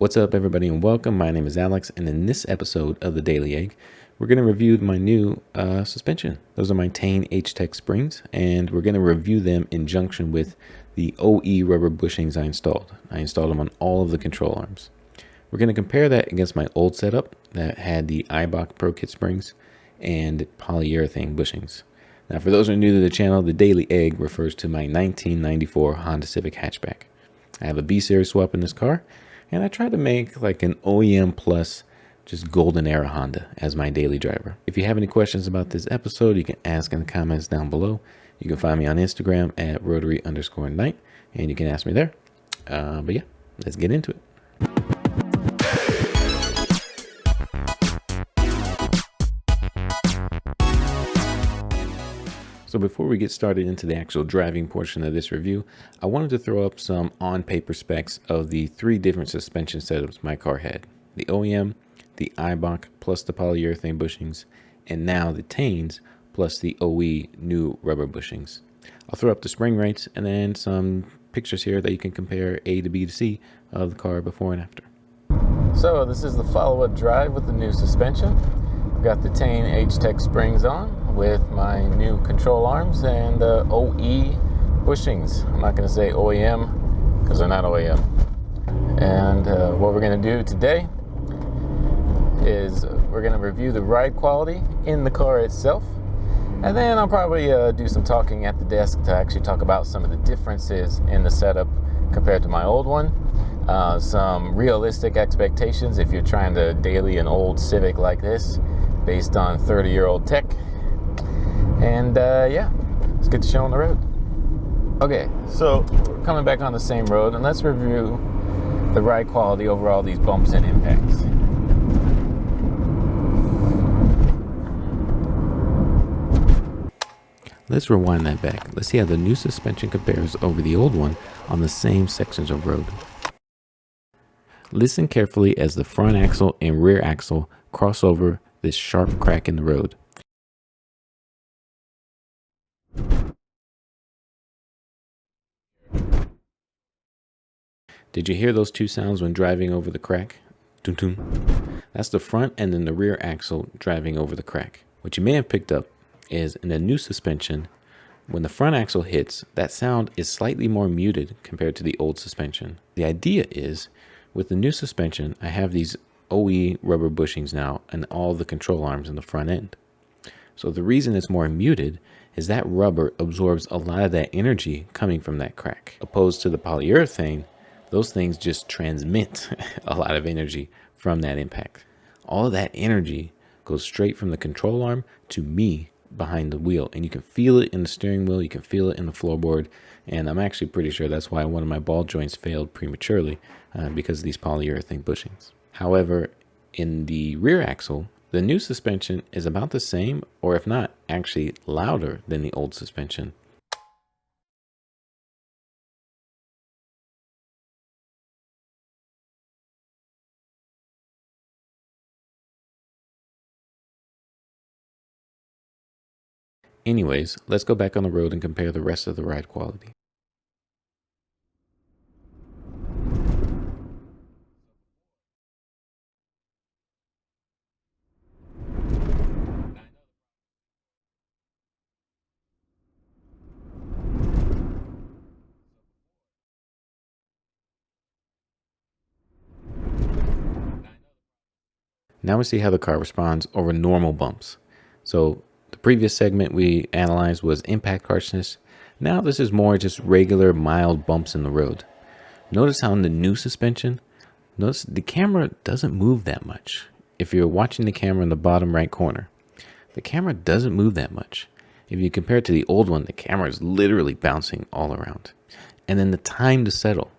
What's up, everybody, and welcome. My name is Alex, and in this episode of the Daily Egg, we're going to review my new suspension. Those are my Tein H-Tech springs, and we're going to review them in junction with the OE rubber bushings I installed. I installed them on all of the control arms. We're going to compare that against my old setup that had the Eibach Pro Kit springs and polyurethane bushings. Now, for those who are new to the channel, the Daily Egg refers to my 1994 Honda Civic hatchback. I have a B-Series swap in this car, and I tried to make like an OEM plus just golden era Honda as my daily driver. If you have any questions about this episode, you can ask in the comments down below. You can find me on Instagram at rotary_night, and you can ask me there. But yeah, let's get into it. So before we get started into the actual driving portion of this review, I wanted to throw up some on-paper specs of the three different suspension setups my car had. The OEM, the Eibach plus the polyurethane bushings, and now the Teins plus the OE new rubber bushings. I'll throw up the spring rates and then some pictures here that you can compare A to B to C of the car before and after. So this is the follow-up drive with the new suspension. I've got the Tein H-Tech springs on with my new control arms and OE bushings. I'm not going to say OEM because they're not OEM. And what we're going to do today is we're going to review the ride quality in the car itself. And then I'll probably do some talking at the desk to actually talk about some of the differences in the setup compared to my old one. Some realistic expectations if you're trying to daily an old Civic like this based on 30-year-old tech. And yeah, let's get the show on the road. Okay, so we're coming back on the same road, and let's review the ride quality over all these bumps and impacts. Let's rewind that back. Let's see how the new suspension compares over the old one on the same sections of road. Listen carefully as the front axle and rear axle cross over this sharp crack in the road. Did you hear those two sounds when driving over the crack? Toon toon. That's the front and then the rear axle driving over the crack. What you may have picked up is in the new suspension, when the front axle hits, that sound is slightly more muted compared to the old suspension. The idea is, with the new suspension, I have these OE rubber bushings now and all the control arms in the front end. So the reason it's more muted is that rubber absorbs a lot of that energy coming from that crack. Opposed to the polyurethane, those things just transmit a lot of energy from that impact. All of that energy goes straight from the control arm to me behind the wheel, and you can feel it in the steering wheel, you can feel it in the floorboard, and I'm actually pretty sure that's why one of my ball joints failed prematurely because of these polyurethane bushings. However, in the rear axle, the new suspension is about the same, or if not, actually louder than the old suspension. Anyways, let's go back on the road and compare the rest of the ride quality. Now we see how the car responds over normal bumps. So the previous segment we analyzed was impact harshness. Now this is more just regular mild bumps in the road. Notice how in the new suspension, notice the camera doesn't move that much. If you're watching the camera in the bottom right corner, the camera doesn't move that much. If you compare it to the old one, the camera is literally bouncing all around. And then the time to settle.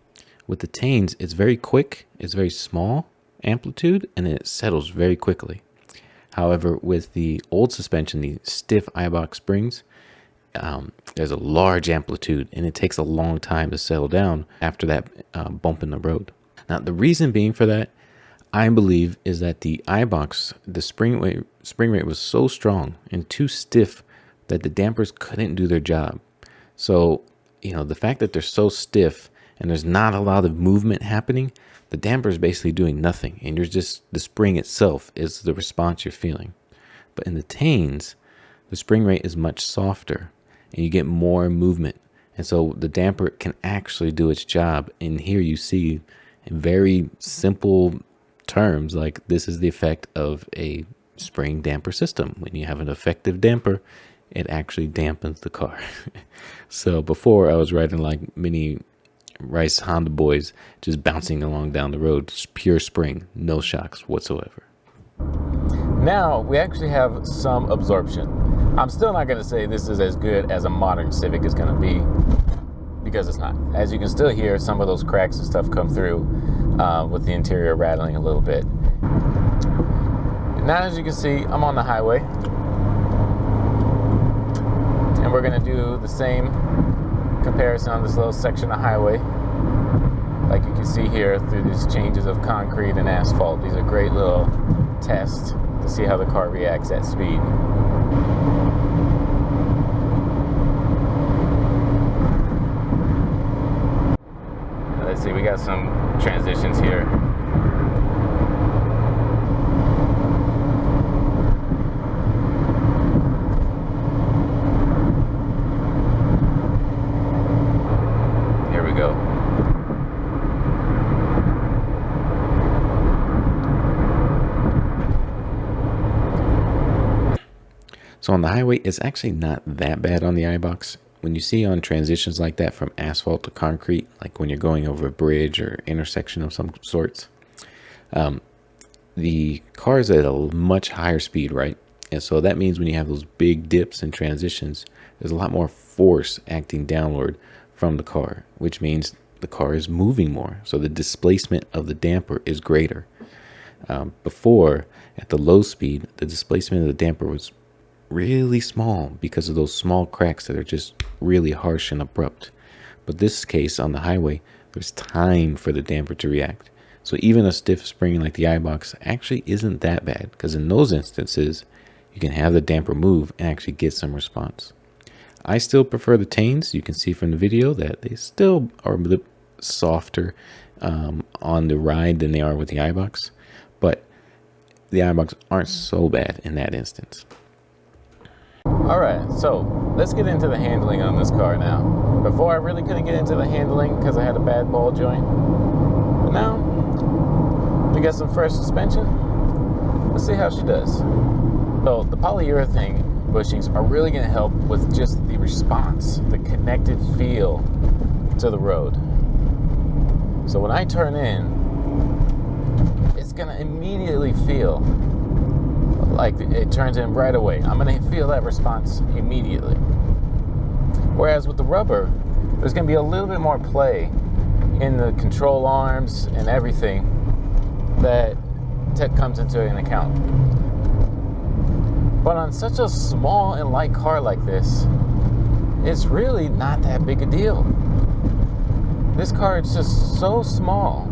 With the Teins, it's very quick, it's very small amplitude, and it settles very quickly. However, with the old suspension, the stiff Eibach springs, there's a large amplitude, and it takes a long time to settle down after that bump in the road. Now, the reason being for that, I believe, is that the Eibach's, the spring rate was so strong and too stiff that the dampers couldn't do their job. So, you know, the fact that they're so stiff and there's not a lot of movement happening, the damper is basically doing nothing, and you're just, the spring itself is the response you're feeling. But in the Teins, the spring rate is much softer and you get more movement. And so the damper can actually do its job. And here you see in very simple terms, like this is the effect of a spring damper system. When you have an effective damper, it actually dampens the car. So before I was riding like mini Rice Honda boys, just bouncing along down the road, just pure spring, no shocks whatsoever. Now we actually have some absorption. I'm still not going to say this is as good as a modern Civic is going to be, because it's not. As you can still hear some of those cracks and stuff come through with the interior rattling a little bit. Now, as you can see, I'm on the highway, and we're going to do the same comparison on this little section of highway. Like you can see here through these changes of concrete and asphalt. These are great little tests to see how the car reacts at speed. Let's see, we got some transitions here. Here we go. So on the highway, it's actually not that bad on the iBox. When you see on transitions like that from asphalt to concrete, like when you're going over a bridge or intersection of some sorts, the car is at a much higher speed, right? And so that means when you have those big dips and transitions, there's a lot more force acting downward from the car, which means the car is moving more. So the displacement of the damper is greater. Before, at the low speed, the displacement of the damper was really small because of those small cracks that are just really harsh and abrupt. But this case on the highway, there's time for the damper to react. So even a stiff spring like the iBox actually isn't that bad, because in those instances, you can have the damper move and actually get some response. I still prefer the Teins. You can see from the video that they still are a bit softer on the ride than they are with the iBox, but the iBox aren't so bad in that instance. All right, so let's get into the handling on this car now. Before I really couldn't get into the handling because I had a bad ball joint. But now, we got some fresh suspension. Let's see how she does. So the polyurethane bushings are really gonna help with just the response, the connected feel to the road. So when I turn in, it's gonna immediately feel like it turns in right away. I'm gonna feel that response immediately. Whereas with the rubber, there's gonna be a little bit more play in the control arms and everything that comes into an account. But on such a small and light car like this, it's really not that big a deal. This car is just so small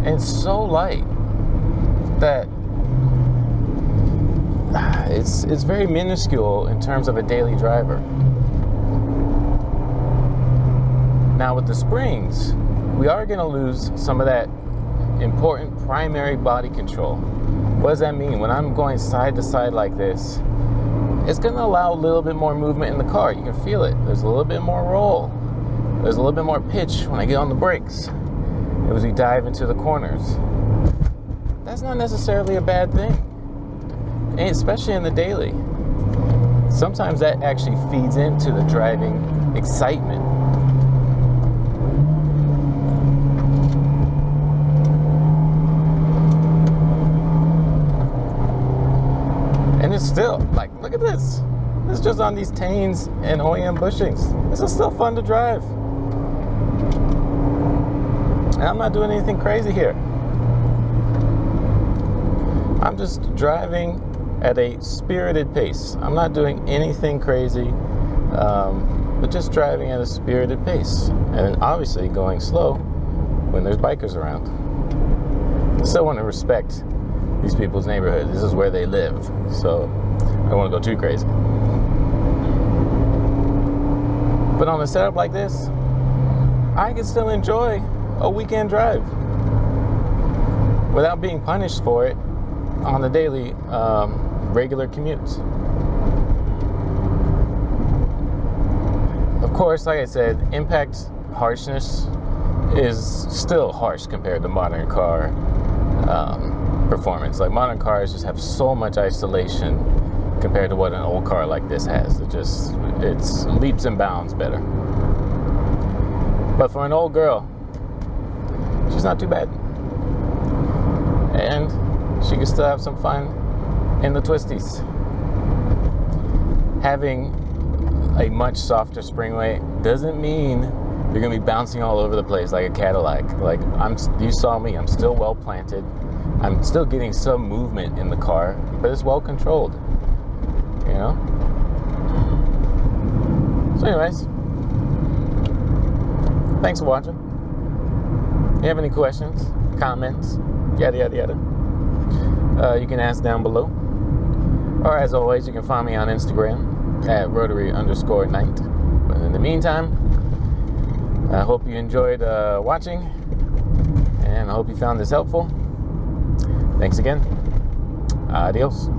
and so light that it's very minuscule in terms of a daily driver. Now with the springs, we are going to lose some of that important primary body control. What does that mean? When I'm going side to side like this, it's going to allow a little bit more movement in the car. You can feel it. There's a little bit more roll. There's a little bit more pitch when I get on the brakes as we dive into the corners. That's not necessarily a bad thing, and especially in the daily. Sometimes that actually feeds into the driving excitement. And it's still, like, look at this. It's just on these Teins and OEM bushings. This is still fun to drive. And I'm not doing anything crazy here. I'm just driving at a spirited pace. I'm not doing anything crazy, but just driving at a spirited pace. And obviously going slow when there's bikers around. I still want to respect these people's neighborhood. This is where they live, so I don't want to go too crazy. But on a setup like this, I can still enjoy a weekend drive without being punished for it on the daily regular commutes. Of course, like I said, impact harshness is still harsh compared to modern car performance. Like, modern cars just have so much isolation compared to what an old car like this has. It's leaps and bounds better. But for an old girl, she's not too bad. And she can still have some fun in the twisties. Having a much softer spring weight doesn't mean you're gonna be bouncing all over the place like a Cadillac. Like, you saw me, I'm still well planted. I'm still getting some movement in the car, but it's well controlled, you know? So anyways, thanks for watching. If you have any questions, comments, yada yada yada, you can ask down below. Or as always, you can find me on Instagram at rotary_night. But in the meantime, I hope you enjoyed watching, and I hope you found this helpful. Thanks again. Adios.